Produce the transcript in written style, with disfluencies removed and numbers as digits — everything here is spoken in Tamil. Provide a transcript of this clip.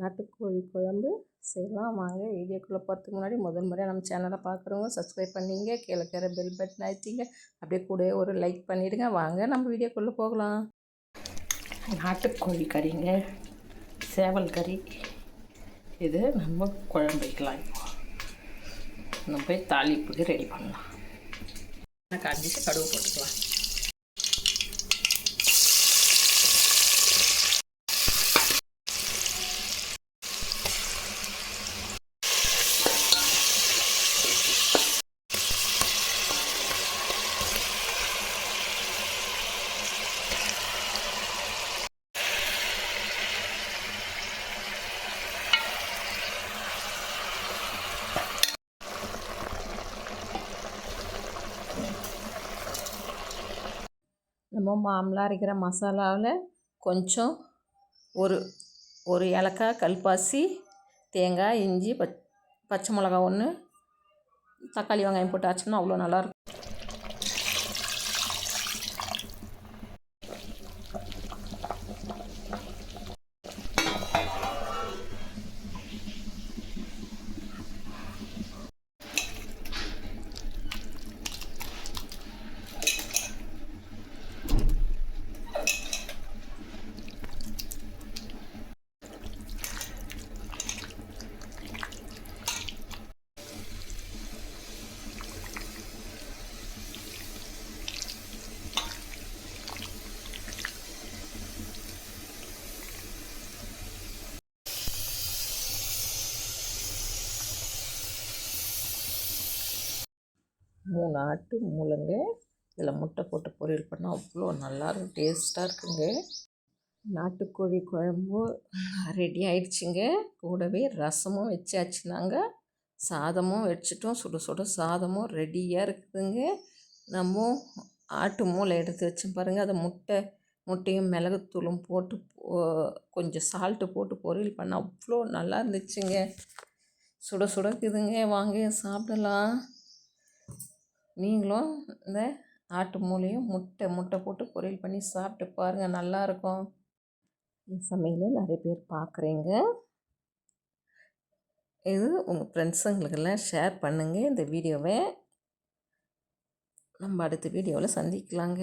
நாட்டுக்கோழி குழம்பு செய்யலாம் வாங்க. வீடியோக்குள்ளே போகிறதுக்கு முன்னாடி முதல் முறையாக நம்ம சேனலை பார்க்குறவங்க சப்ஸ்கிரைப் பண்ணிங்க, கீழே இருக்கிற பெல் பட்டன் அழுத்திங்க, அப்படியே கூட ஒரு லைக் பண்ணிவிடுங்க. வாங்க நம்ம வீடியோக்குள்ளே போகலாம். நாட்டுக்கோழி கறிங்க, சேவல் கறி, இது நம்ம குழம்பு வைக்கலாம். நம்ம போய் தாளிப்புக்கு ரெடி பண்ணலாம். காய்ச்சிட்டு கடுகு போட்டுக்கலாம். நம்ம மாமூலாக அரைக்கிற மசாலாவில் கொஞ்சம் ஒரு ஏலக்காய், கல்பாசி, தேங்காய், இஞ்சி, பச்சை மிளகா ஒன்று, தக்காளி வெங்காயம் போட்டு அரைச்சோம்னா அவ்வளோ நல்லாயிருக்கும். மூணு ஆட்டு மூளைங்க, இதில் முட்டை போட்டு பொரியல் பண்ணால் அவ்வளோ நல்லாயிருக்கும், டேஸ்ட்டாக இருக்குங்க. நாட்டுக்கோழி குழம்பு ரெடி ஆயிடுச்சுங்க. கூடவே ரசமும் வச்சாச்சுனாங்க, சாதமும் வச்சுட்டோம், சுட சுட சாதமும் ரெடியாக இருக்குதுங்க. நம்ம ஆட்டு மூளை எடுத்து வச்சோம் பாருங்கள், அதை முட்டையும் மிளகுத்தூளும் போட்டு கொஞ்சம் சால்ட்டு போட்டு பொரியல் பண்ணால் அவ்வளோ நல்லா இருந்துச்சுங்க. சுட சுட இருக்குதுங்க, வாங்க சாப்பிடலாம். நீங்களும் இந்த ஆட்டு மூளையும் முட்டை போட்டு பொரியல் பண்ணி சாப்பிட்டு பாருங்கள், நல்லாயிருக்கும். என் சமையலை நிறைய பேர் பார்க்குறீங்க. இது உங்கள் ஃப்ரெண்ட்ஸுங்களுக்கெல்லாம் ஷேர் பண்ணுங்கள் இந்த வீடியோவை. நம்ம அடுத்த வீடியோவில் சந்திக்கலாங்க.